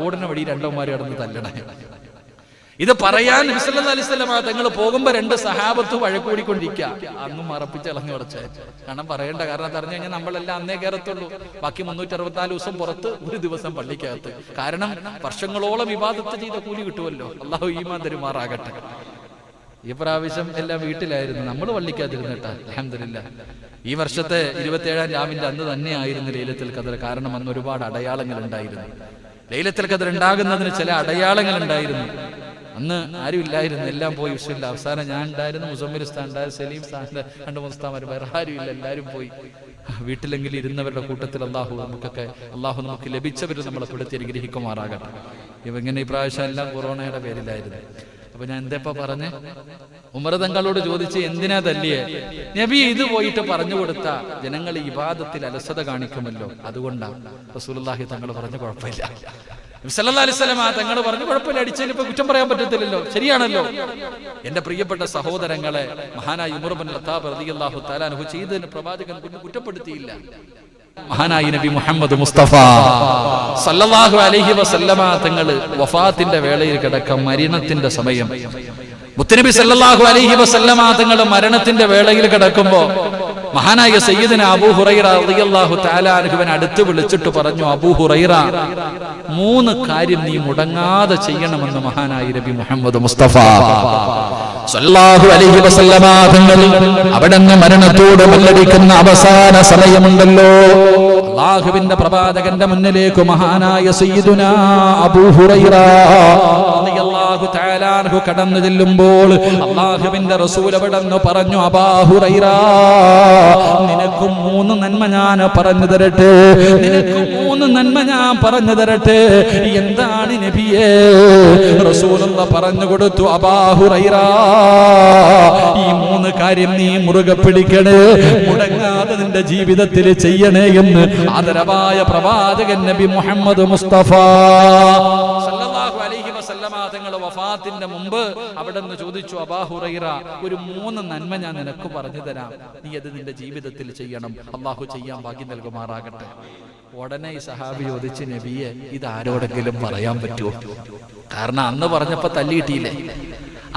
ഓടുന്ന വഴി രണ്ടന്മാർ കിടന്ന് തല്ലണേ. ഇത് പറയാൻ നബി സല്ലല്ലാഹു അലൈഹി വസല്ലം തങ്ങൾ പോകുമ്പോ 2 സഹാബത്ത് വഴക്കൂടിക്കൊണ്ടിരിക്കുക. അന്നും മറപ്പിച്ച് ഇളഞ്ഞു കുറച്ച്. കാരണം പറയേണ്ട കാരണം അറിഞ്ഞു കഴിഞ്ഞാൽ നമ്മളെല്ലാം അന്നേ കയറത്തുള്ളൂ. ബാക്കി 364 ദിവസം പുറത്ത്, ഒരു ദിവസം പള്ളിക്കകത്ത്. കാരണം വർഷങ്ങളോളം ഇബാദത്ത് ചെയ്ത കൂലി കിട്ടുമല്ലോ. അല്ലാഹു ഈമാൻ തരുമാറാകട്ടെ. ഈ പ്രാവശ്യം എല്ലാം വീട്ടിലായിരുന്നു, നമ്മൾ പള്ളിക്കാതിരുന്നിട്ടാ. അൽഹംദുലില്ലാഹ് ഈ വർഷത്തെ 27-ാം രാവിന്റെ അന്ന് തന്നെയായിരുന്നു ലൈലത്തുൽ ഖദർ. കാരണം അന്ന് ഒരുപാട് അടയാളങ്ങൾ ഉണ്ടായിരുന്നു. ലൈലത്തുൽ ഖദർ ഉണ്ടാകുന്നതിന് ചില അടയാളങ്ങൾ ഉണ്ടായിരുന്നു. അന്ന് ആരും ഇല്ലായിരുന്നു, എല്ലാം പോയി. വിഷയമില്ല. അവസാനം ഞാൻ ഉണ്ടായിരുന്നു, മുസമ്മിൽ ഉസ്താദ് ഉണ്ടായിരുന്നു, സലീം ഉസ്താദിന്റെ 2 ഉസ്താദുമാർ, വേറെ ആരും ഇല്ല. എല്ലാവരും പോയി. വീട്ടിലെങ്കിലും ഇരുന്നവരുടെ കൂട്ടത്തിൽ അള്ളാഹു നമുക്ക് ലഭിച്ചവർ നമ്മളെ പെടുത്തി അനുഗ്രഹിക്കുമാറാകട്ടെ. ഇവങ്ങനെ ഈ പ്രാവശ്യം എല്ലാം കൊറോണയുടെ പേരിലായിരുന്നു. അപ്പൊ ഞാൻ എന്താ പറഞ്ഞേ? ഉമർ തങ്ങളോട് ചോദിച്ച് എന്തിനാ തല്ലിയേ? നബി ഇത് പോയിട്ട് പറഞ്ഞു കൊടുത്ത ജനങ്ങൾ ഇബാദത്തിൽ അലസത കാണിക്കുമല്ലോ, അതുകൊണ്ടാണ്. റസൂലുള്ളാഹി തങ്ങൾ പറഞ്ഞു കുഴപ്പമില്ല. നബി സല്ലല്ലാഹു അലൈഹി വസല്ലം തങ്ങൾ പറഞ്ഞു കുഴപ്പമില്ല, അടിച്ചതിൽ ഇപ്പൊ കുറ്റം പറയാൻ പറ്റത്തില്ലല്ലോ, ശരിയാണല്ലോ. എന്റെ പ്രിയപ്പെട്ട സഹോദരങ്ങളെ, മഹാനായ ഉമർ ഇബ്നുൽ ഖത്താബ് റളിയല്ലാഹു തആല അൻഹു ചെയ്തതിന് പ്രവാചകൻ കുറ്റപ്പെടുത്തിയില്ല. മഹാനായ നബി മുഹമ്മദ് മുസ്തഫ സല്ലല്ലാഹു അലൈഹി വസല്ലമ തങ്ങൾ വഫാത്തിന്റെ വേളയിൽ കിടക്ക, മരണത്തിന്റെ സമയം. മുത്തനബി സല്ലല്ലാഹു അലൈഹി വസല്ലമ തങ്ങൾ മരണത്തിന്റെ വേളയിൽ കിടക്കുമ്പോ മഹാനായ സയ്യിദുന അബൂ ഹുറൈറ റളിയല്ലാഹു തആല അൻഹുവിനെ അടുത്ത് വിളിച്ചിട്ട് പറഞ്ഞു, അബൂ ഹുറൈറ 3 കാര്യം നീ മുടങ്ങാതെ ചെയ്യണമെന്ന് മഹാനായ നബി മുഹമ്മദ് മുസ്തഫ സല്ലല്ലാഹു അലൈഹി വസല്ലമ തങ്ങൾ അവിടുന്ന് മരണത്തോട് മല്ലടിക്കുന്ന അവസാന സമയമുണ്ടല്ലോ, അല്ലാഹുവിന്റെ പ്രവാചകന്റെ മുന്നിലേക്ക് മഹാനായ സയ്യിദുന അബൂ ഹുറൈറ റളിയല്ലാഹു തആല അൻഹു കടന്നു ചെല്ലുമ്പോൾ അല്ലാഹുവിന്റെ റസൂൽ അവിടുന്ന് പറഞ്ഞു, അബൂ ഹുറൈറ നിനക്ക് 3 നന്മ ഞാൻ പറഞ്ഞു തരട്ടെ, നിനക്ക് 3 നന്മ ഞാൻ പറഞ്ഞു തരട്ടെ. എന്താണ് നബിയേ? റസൂലുള്ളാഹി പറഞ്ഞു കൊടുത്തു, അബൂ ഹുറൈറ ഈ 3 കാര്യം നീ മുറുകെ പിടിക്കണേ, മുടങ്ങാതെ നിന്റെ ജീവിതത്തിൽ ചെയ്യണേ എന്ന് ആദരവായ പ്രവാചകൻ നബി മുഹമ്മദ് മുസ്തഫ സല്ലല്ലാഹു അലൈഹി വസല്ലമ തങ്ങൾ വഫാത്തിന്റെ മുമ്പ് അവിടുന്ന് ചോദിച്ചു, അബൂ ഹുറൈറ ഒരു 3 നന്മ ഞാൻ നിനക്ക് പറഞ്ഞു തരാം, നീ അത് നിന്റെ ജീവിതത്തിൽ ചെയ്യണം, അല്ലാഹു ചെയ്യാൻ ഭാഗ്യം നൽകുമാറാകട്ടെ. ഉടനെ ഈ സഹാബി ചോദിച്ചു, നബിയെ ഇത് ആരോടെങ്കിലും പറയാൻ പറ്റുമോ? കാരണം അന്ന് പറഞ്ഞപ്പോ തല്ലിയിട്ടില്ലേ,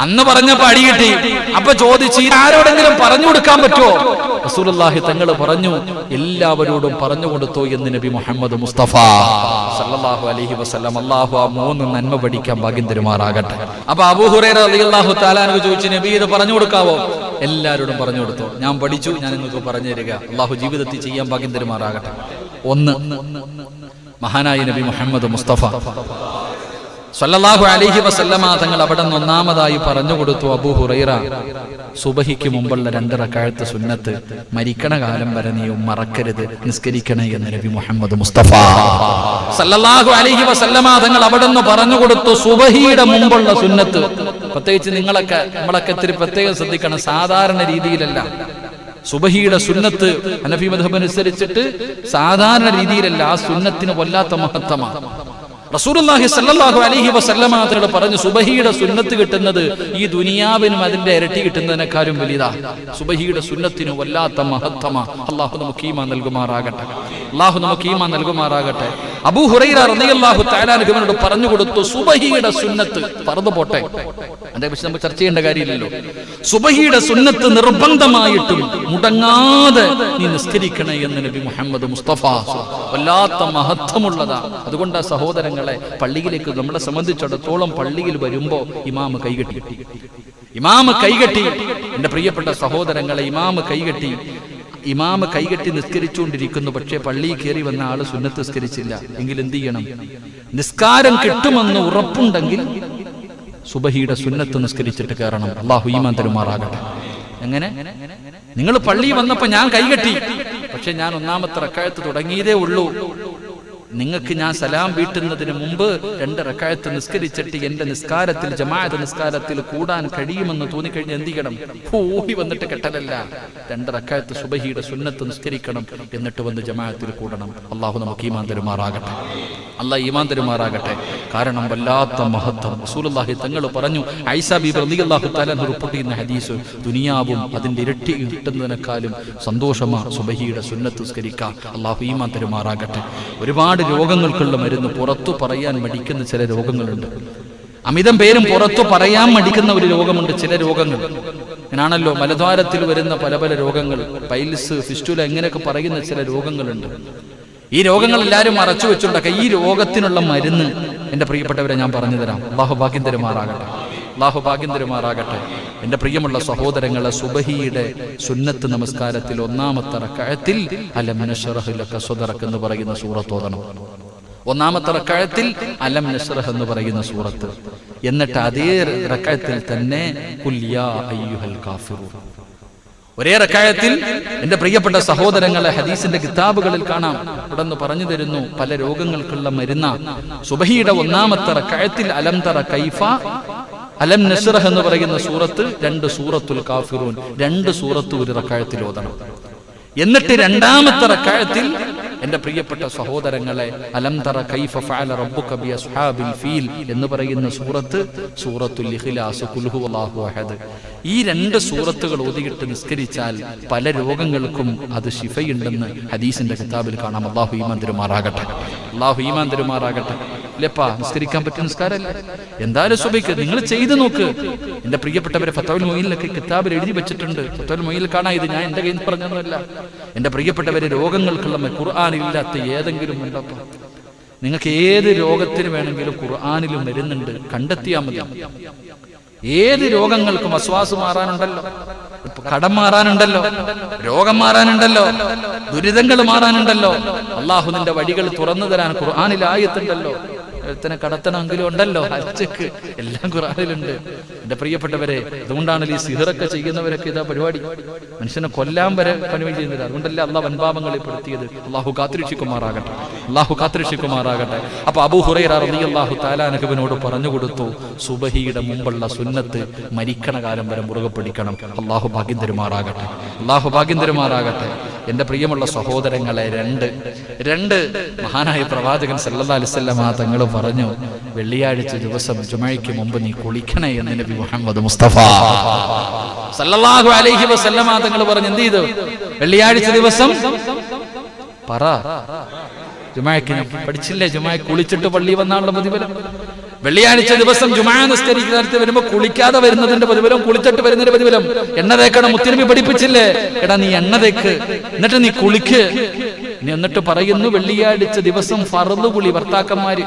അന്ന് പറഞ്ഞപ്പോ അടി കിട്ടി. അപ്പൊ ചോദിച്ചു, ആരോടെങ്കിലും പറഞ്ഞു കൊടുക്കാൻ പറ്റുമോ? റസൂലുള്ളാഹി തങ്ങൾ പറഞ്ഞു, എല്ലാവരോടും പറഞ്ഞു കൊടുത്തോ എന്ന് നബി മുഹമ്മദ് മുസ്തഫ സല്ലല്ലാഹു അലൈഹി വസല്ലം. അല്ലാഹു ആ 3 നന്മ പഠിക്കാൻ ഭാഗ്യം തരുമാറാകട്ടെ. അപ്പൊ അബൂ ഹുറൈറ റളിയല്ലാഹു തആല അൻഹു ചോദിച്ചു, നബി ഇത് പറഞ്ഞു കൊടുക്കാവോ? എല്ലാവരോടും പറഞ്ഞു കൊടുത്തോ, ഞാൻ പഠിച്ചു, ഞാൻ നിങ്ങൾക്ക് പറഞ്ഞു തരിക, അല്ലാഹു ജീവിതത്തിൽ ചെയ്യാൻ ഭാഗ്യം തരുമാറാകട്ടെ. 1 മഹാനായ നബി മുഹമ്മദ് മുസ്തഫ സല്ലല്ലാഹു അലൈഹി വസല്ലമ തങ്ങൾ അവിടെ നിന്ന് ഒന്നാമതായി പറഞ്ഞു കൊടുത്തു, അബൂ ഹുറൈറ, സുബഹിക്ക് മുമ്പുള്ള 2 റക്അത്ത് സുന്നത്ത് മരിക്കണ കാലം വരെ നീ മറക്കരുത്, നിസ്കരിക്കണേ എന്ന് നബി മുഹമ്മദ് മുസ്തഫ സല്ലല്ലാഹു അലൈഹി വസല്ലമ തങ്ങൾ അവിടെ നിന്ന് പറഞ്ഞു കൊടുത്തു. സുബഹിയുടെ മുമ്പുള്ള സുന്നത്ത്, പ്രത്യേകിച്ച് നമ്മളൊക്കെ ഇത്തിരി പ്രത്യേകം ശ്രദ്ധിക്കണം, സാധാരണ രീതിയിലല്ല. സുബഹിയുടെ സുന്നത്ത് ഹനഫി മദ്ഹബ് അനുസരിച്ചിട്ട് സാധാരണ രീതിയിലല്ല, ആ സുന്നത്തിന് വല്ലാത്ത മഹത്വമാണ്. റസൂലുള്ളാഹി സ്വല്ലല്ലാഹു അലൈഹി വസല്ലമ തങ്ങൾ പറഞ്ഞു, സുബഹിയുടെ സുന്നത്ത് കിട്ടുന്നത് ഈ ദുനിയാവിനും അതിന്റെ ഇരട്ടി കിട്ടുന്നതിനേക്കാളും വലുതാ. സുബഹിയുടെ സുന്നത്തിന് വല്ലാത്ത മഹത്വമാ. അല്ലാഹു നമുക്ക് ഈമാൻ നൽകുമാറാകട്ടെ, അല്ലാഹു നമുക്ക് ഈമാൻ നൽകുമാറാകട്ടെ. അബൂ ഹുറൈറ റളിയല്ലാഹു തആല അൻഹുവിനോട് പറഞ്ഞു കൊടുത്തു, സുബഹിയുടെ സുന്നത്ത് ഫർദ് പോട്ടെ, അതേപറ്റി നമുക്ക് ചർച്ച ചെയ്യേണ്ട കാര്യമില്ലല്ലോ. സുബഹിയുടെ സുന്നത്ത് നിർബന്ധമായിട്ടും മുടങ്ങാതെ നീ നിസ്കരിക്കണേ എന്ന് നബി മുഹമ്മദ് മുസ്തഫ. വല്ലാത്ത മഹത്വമുള്ളതാ. അതുകൊണ്ട് സഹോദരങ്ങൾ, പള്ളിയിലേക്ക് നമ്മളെ സംബന്ധിച്ചിടത്തോളം പള്ളിയിൽ വരുമ്പോ ഇമാമ് കൈകെട്ടി എന്റെ പ്രിയപ്പെട്ട സഹോദരങ്ങളെ, ഇമാമ് കൈകെട്ടി നിസ്കരിച്ചുകൊണ്ടിരിക്കുന്നു. പക്ഷേ പള്ളിയിൽ കയറി വന്ന ആള് സുന്നത്ത് നിസ്കരിച്ചില്ല എങ്കിൽ എന്ത് ചെയ്യണം? നിസ്കാരം കിട്ടുമെന്ന് ഉറപ്പുണ്ടെങ്കിൽ സുബഹിയുടെ സുന്നത്ത് നിസ്കരിച്ചിട്ട് കയറണം. അല്ലാഹു ഈമാൻ തരുമാറാകട്ടെ. എങ്ങനെ? നിങ്ങൾ പള്ളിയിൽ വന്നപ്പോ ഞാൻ കൈകെട്ടി, പക്ഷെ ഞാൻ 1ാമത്തെ റക്അത്ത് തുടങ്ങിയതേ ഉള്ളൂ. നിങ്ങൾക്ക് ഞാൻ സലാം വീട്ടുന്നതിന് മുമ്പ് 2 റക്അത്ത് നിസ്കരിച്ചിട്ട് എന്റെ നിസ്കാരത്തിൽ, ജമാഅത്ത് നിസ്കാരത്തിൽ കൂടാൻ കഴിയുമെന്ന് തോന്നിക്കഴിഞ്ഞാൽ എന്ത് ചെയ്യണം? ഓടി വന്നിട്ട് കെട്ടലല്ല, 2 റക്അത്ത് സുബഹിയുടെ സുന്നത്ത് നിസ്കരിക്കണം, എന്നിട്ട് വന്ന് ജമാഅത്തിൽ കൂടണം. അല്ലാഹു നമുക്ക് ഈമാൻ തരുമാറാകട്ടെ, അല്ലാഹ് ഈമാൻ തരുമാറാകട്ടെ. കാരണം വല്ലാത്ത മഹത്വം. റസൂലുള്ളാഹി തങ്ങൾ പറഞ്ഞു, ഐസ ബീബി റളിയല്ലാഹു തആല റിപ്പോർട്ട് ചെയ്യുന്ന ഹദീസ്, ദുനിയാവും അതിന്റെ ഇരട്ടി കിട്ടുന്നതിനേക്കാളും സന്തോഷമാ സുബഹിയുടെ സുന്നത്ത് നിസ്കരിക്കുക. അല്ലാഹു ഈമാൻ തരുമാറാകട്ടെ. ഒരുപാട് രോഗങ്ങൾക്കുള്ള മരുന്ന്, പുറത്തു പറയാൻ മടിക്കുന്ന ചില രോഗങ്ങളുണ്ട്. അമിതം പേരും പുറത്തു പറയാൻ മടിക്കുന്ന ഒരു രോഗമുണ്ട്. ചില രോഗങ്ങൾ അങ്ങനാണല്ലോ, മലദ്വാരത്തിൽ വരുന്ന പല പല രോഗങ്ങൾ, പൈൽസ്, ഫിസ്റ്റുല, ഇങ്ങനെയൊക്കെ പറയുന്ന ചില രോഗങ്ങളുണ്ട്. ഈ രോഗങ്ങൾ എല്ലാവരും മറച്ചു വെച്ചുണ്ടാക്കുക. ഈ രോഗത്തിനുള്ള മരുന്ന് എന്റെ പ്രിയപ്പെട്ടവരെ ഞാൻ പറഞ്ഞു തരാം. അല്ലാഹു ഭാഗ്യം തരുമാറാകട്ടെ, അല്ലാഹു ഭാഗ്യം തരുമാറാകട്ടെ. എന്റെ പ്രിയമുള്ള സഹോദരങ്ങളെ, സുബഹിയുടെ സുന്നത്ത് നമസ്കാരത്തിൽ 1ാമത്തെ റക്അത്തിൽ അലം നശ്റഹ് ലക സദറക എന്ന് പറയുന്ന സൂറത്ത് ഓതണം. 1ാമത്തെ റക്അത്തിൽ അലം നശ്റഹ് എന്ന് പറയുന്ന സൂറത്ത്, എന്നിട്ട് അതേ റക്അത്തിൽ തന്നെ ഖുൽ യാ അയ്യുഹൽ കാഫിറൂൻ. ഒരേ റക്അത്തിൽ എന്റെ പ്രിയപ്പെട്ട സഹോദരങ്ങളെ, ഹദീസിന്റെ കിതാബുകളിൽ കാണാം, ഇവിടെ പറഞ്ഞു തരുന്നു പല രോഗങ്ങൾക്കുള്ള മരുന്ന. സുബഹിയുടെ 1ാമത്തെ റക്അത്തിൽ അലം തറ കൈഫ, അലം നശ്റഹ് എന്ന് പറയുന്ന സൂറത്ത്, 2 സൂറത്തുൽ കാഫിറൂൻ, 2 സൂറത്ത് ഒരു റക്അത്തിൽ ഓതണം. എന്നിട്ട് 2ാമത്തെ റക്അത്തിൽ എന്റെ പ്രിയപ്പെട്ട സഹോദരങ്ങളെ, അലം തറ കൈഫ ഫഅല റബ്ബുക ബി അസ്ഹാബിൽ ഫീൽ എന്ന് പറയുന്ന സൂറത്ത്, സൂറത്തുൽ ഇഖ്ലാസ്, ഖുൽ ഹുവല്ലാഹു അഹദ്. ഈ 2 സൂറത്തുകൾ ഓതിയിട്ട് നിസ്കരിച്ചാൽ പല രോഗങ്ങൾക്കും അത് ശിഫയുണ്ടെന്ന് ഹദീസിന്റെ കിതാബിൽ കാണാം. അല്ലാഹു ഈമാൻ തരുമാറാകട്ടെ, അല്ലാഹു ഈമാൻ തരുമാറാകട്ടെ. ഇല്ലപ്പാ, നിസ്കരിക്കാൻ പറ്റിയ നിസ്കാരമല്ലേ? എന്തായാലും സുബഹിക്ക് നിങ്ങൾ ചെയ്തു നോക്ക്. എന്റെ പ്രിയപ്പെട്ടവരെ, ഫത്വൽ മുഈനിലൊക്കെ കിതാബിൽ എഴുതി വെച്ചിട്ടുണ്ട്. ഫത്വൽ മുഈനിൽ കാണാം, ഇത് ഞാൻ എന്റെ കയ്യിൽ നിന്ന് പറഞ്ഞതൊന്നുമല്ല. എന്റെ പ്രിയപ്പെട്ടവരെ, രോഗങ്ങൾക്കുള്ള ഖുർആനിലില്ലാത്ത ഏതെങ്കിലും ഉണ്ടപ്പോ? നിങ്ങൾക്ക് ഏത് രോഗത്തിന് വേണമെങ്കിലും ഖുർആനിലും വരുന്നുണ്ട്, കണ്ടെത്തിയാൽ മതി. ഏത് രോഗങ്ങൾക്കും വസ്വാസ് മാറാനുണ്ടല്ലോ, കടം മാറാനുണ്ടല്ലോ, രോഗം മാറാനുണ്ടല്ലോ, ദുരിതങ്ങൾ മാറാനുണ്ടല്ലോ. അള്ളാഹു നിന്റെ വഴികൾ തുറന്നു തരാൻ ഖുർആനിൽ ആയത്തുണ്ടല്ലോ. ഒരുത്തനെ കടത്തണമെങ്കിലും ഉണ്ടല്ലോ, ഹജ്ജക്ക് എല്ലാം ഖുർആനിലുണ്ട്. എന്റെ പ്രിയപ്പെട്ടവരെ, അതുകൊണ്ടാണ് ഈ സിഹറൊക്കെ ചെയ്യുന്നവരൊക്കെ ഇതാ പരിപാടി, മനുഷ്യനെ കൊല്ലാൻ വരെ പണി ചെയ്യുന്നത്. അതുകൊണ്ടല്ലേ അള്ളാഹ് വൻപാപങ്ങളിൽ പെടുത്തിയത്. അള്ളാഹു കാത്തിരക്ഷിക്കുമാറാകട്ടെ, അള്ളാഹു കാത്തിരക്ഷിക്കുമാറാകട്ടെ. അപ്പൊ അബൂ ഹുറൈറ റളിയല്ലാഹു തആല അൻഹുവിനോട് പറഞ്ഞു കൊടുത്തു, സുബഹിയുടെ മുമ്പുള്ള സുന്നത്ത് മരിക്കണ കാലം വരെ മുറുകെ പിടിക്കണം. അള്ളാഹു ഭാഗ്യം തരുമാറാകട്ടെ, അള്ളാഹു ഭാഗ്യം തരുമാറാകട്ടെ. എന്റെ പ്രിയമുള്ള സഹോദരങ്ങളെ, 2 മഹാനായ പ്രവാചകൻ സല്ലല്ലാഹു അലൈഹി വസല്ലം തങ്ങൾ പറഞ്ഞു, വെള്ളിയാഴ്ച ദിവസം ജുമഅയ്ക്ക് മുമ്പ് നീ കുളിക്കണേ എന്ന് നബി മുഹമ്മദ് മുസ്തഫ സല്ലല്ലാഹു അലൈഹി വസല്ലം തങ്ങൾ പറഞ്ഞു. എന്ത് ചെയ്തു? വെള്ളിയാഴ്ച ദിവസം പറ, ജുമഅയ്ക്ക് പഠിച്ചില്ലേ, ജുമഅയ്ക്ക് കുളിച്ചിട്ട് പള്ളി വന്നാലുള്ള പ്രതിഫലം. വെള്ളിയാഴ്ച ദിവസം ജുമാ നിസ്കരിക്കുന്നിടത്ത് വരുമ്പോ കുളിക്കാതെ വരുന്നതിന്റെ പ്രതിഫലം, കുളിച്ചിട്ട് വരുന്നതിന്റെ പ്രതിഫലം. എണ്ണ തേക്കണം, മുത്തുനബി പഠിപ്പിച്ചില്ലേ? എടാ നീ എണ്ണ തേക്ക്, എന്നിട്ട് നീ കുളിക്ക്. എന്നിട്ട് പറയുന്നു, വെള്ളിയാഴ്ച ദിവസം ഫർള് കുളി. ഭർത്താക്കന്മാര്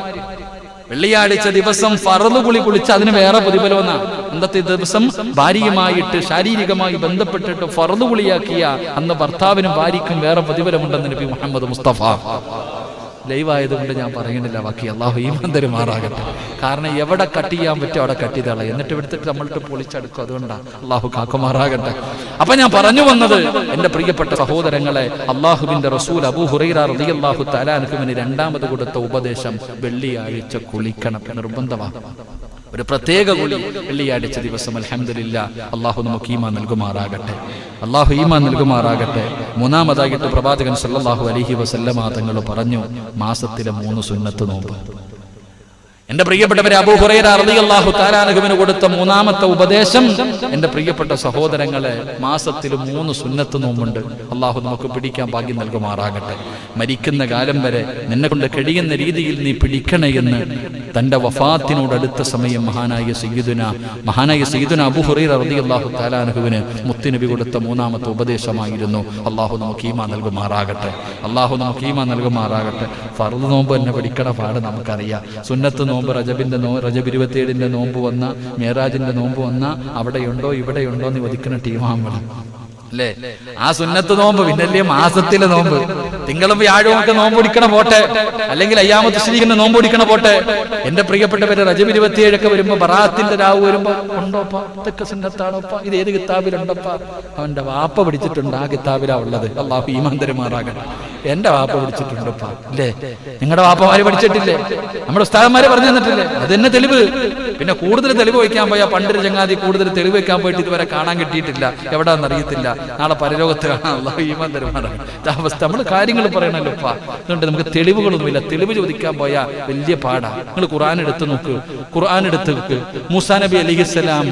വെള്ളിയാഴ്ച ദിവസം ഫർള് കുളി കുളിച്ച് അതിന് വേറെ പ്രതിഫലം എന്നാ. അന്നത്തെ ദിവസം ഭാര്യയുമായിട്ട് ശാരീരികമായി ബന്ധപ്പെട്ടിട്ട് ഫർള് കുളിയാക്കിയ അന്ന് ഭർത്താവിനും ഭാര്യയ്ക്കും വേറെ പ്രതിഫലമുണ്ടെന്ന് നബി മുഹമ്മദ് മുസ്തഫ ലൈവായതുകൊണ്ട് ഞാൻ പറയുന്നില്ല ബാക്കി. അള്ളാഹു ഈമാൻ തരുമാറാകട്ടെ. കാരണം എവിടെ കട്ട് ചെയ്യാൻ പറ്റും അവിടെ കട്ട് ചെയ്താളെ, എന്നിട്ട് എടുത്തിട്ട് നമ്മളിട്ട് പൊളിച്ചെടുക്കും. അതുകൊണ്ടാണ് അള്ളാഹു കാക്കുമാറാകട്ടെ. അപ്പൊ ഞാൻ പറഞ്ഞു വന്നത്, എന്റെ പ്രിയപ്പെട്ട സഹോദരങ്ങളെ, അള്ളാഹുവിന്റെ റസൂൽ അബൂ ഹുറൈറ റളിയല്ലാഹു തആല അൻഹുവിന് രണ്ടാമത് കൊടുത്ത ഉപദേശം വെള്ളിയാഴ്ച കുളിക്കണം, നിർബന്ധമാണ്. ഒരു പ്രത്യേക കുളി വെള്ളിയാഴ്ച ദിവസം. അൽഹംദുലില്ലാ, അള്ളാഹു നമുക്ക് ഈമാൻ നൽകുമാറാകട്ടെ. അള്ളാഹു ഈമാൻ നൽകുമാറാകട്ടെ. മൂന്നാമതായിട്ട് പ്രവാചകൻ സല്ലല്ലാഹു അലൈഹി വസല്ലമ തങ്ങൾ പറഞ്ഞു, മാസത്തിലെ 3 സുന്നത്ത് നോമ്പ്. എന്റെ പ്രിയപ്പെട്ടവരെ, അബൂ ഹുറൈറ റളിയല്ലാഹു തആല അൻഹുവിന് കൊടുത്ത മൂന്നാമത്തെ ഉപദേശം, എന്റെ പ്രിയപ്പെട്ട സഹോദരങ്ങളെ, മാസത്തിൽ 3 സുന്നത്ത് നോമ്പുണ്ട്. അള്ളാഹു നമുക്ക് പിടിക്കാൻ ഭാഗ്യം നൽകുമാറാകട്ടെ. മരിക്കുന്ന കാലം വരെ നിന്നെ കൊണ്ട് കഴിയുന്ന രീതിയിൽ നീ പിടിക്കണേ എന്ന് തന്റെ വഫാത്തിനോടടുത്ത സമയം മഹാനായ സയ്യിദുനാ അബൂ ഹുറൈറ റളിയല്ലാഹു തആല അൻഹുവിന് മുത്തുനബി കൊടുത്ത മൂന്നാമത്തെ ഉപദേശമായിരുന്നു. അള്ളാഹു നമുക്ക് ഈമാൻ നൽകുമാറാകട്ടെ. അള്ളാഹു നമുക്ക് ഈമാൻ നൽകുമാറാകട്ടെ. ഫർദ് നോമ്പ് തന്നെ പിടിക്കണ പാട് നമുക്കറിയാം. സുന്നത്ത് നോമ്പ്, റജബ് 27 നോമ്പ് വന്ന, മേറാജിന്റെ നോമ്പ് വന്ന, അവിടെയുണ്ടോ ഇവിടെയുണ്ടോ എന്ന് ചോദിക്കുന്ന ടീമാകുമ്പോൾ അല്ലേ ആ സുന്നത്ത് നോമ്പ്. പിന്നല്ലേ മാസത്തിലെ നോമ്പ്, തിങ്കളും വ്യാഴവും ഒക്കെ നോമ്പ് പിടിക്കണ പോട്ടെ, അല്ലെങ്കിൽ അയ്യാമത്ത് തശ്രീഖിന്റെ നോമ്പ് പിടിക്കണ പോട്ടെ. എന്റെ പ്രിയപ്പെട്ടവരെ, റജബ് 27 ഒക്കെ വരുമ്പോ, ബറാത്തിന്റെ രാവ് വരുമ്പോ, ഉണ്ടോപ്പ ഇതൊക്കെ സുന്നത്താണോപ്പ, ഇത് ഏത് കിതാബിലുണ്ടപ്പ? അവന്റെ വാപ്പ പിടിച്ചിട്ടുണ്ട്, ആ കിതാബിലാ ഉള്ളത്. അള്ളാഹു ഈമാൻ തരുമാറാകട്ടെ. എന്റെ വാപ്പ പിടിച്ചിട്ടുണ്ടപ്പ, അല്ലേ? നിങ്ങളുടെ വാപ്പമാര് പഠിച്ചിട്ടില്ലേ? നമ്മുടെ ഉസ്താദന്മാരെ പറഞ്ഞു തന്നിട്ടില്ലേ? അത് തന്നെ തെളിവ്. പിന്നെ കൂടുതൽ തെളിവ് വയ്ക്കാൻ പോയാ, പണ്ടൊരു ചങ്ങാതി കൂടുതൽ തെളിവ് വയ്ക്കാൻ പോയിട്ട് ഇതുവരെ കാണാൻ കിട്ടിയിട്ടില്ല, എവിടാന്ന് അറിയത്തില്ല. നാളെ പരലോകത്ത് കാണാൻ അള്ളാഹു ഈമാൻ തരുമാറാകട്ടെ. അവസ്ഥ നമ്മൾ കാര്യങ്ങൾ പറയണല്ലോ. അതുകൊണ്ട് നമുക്ക് തെളിവുകളൊന്നുമില്ല. തെളിവ് ചോദിക്കാൻ പോയാ വലിയ പാടാ. നിങ്ങൾ ഖുർആൻ എടുത്ത് നോക്ക്. മൂസാ നബി അലൈഹിസ്സലാം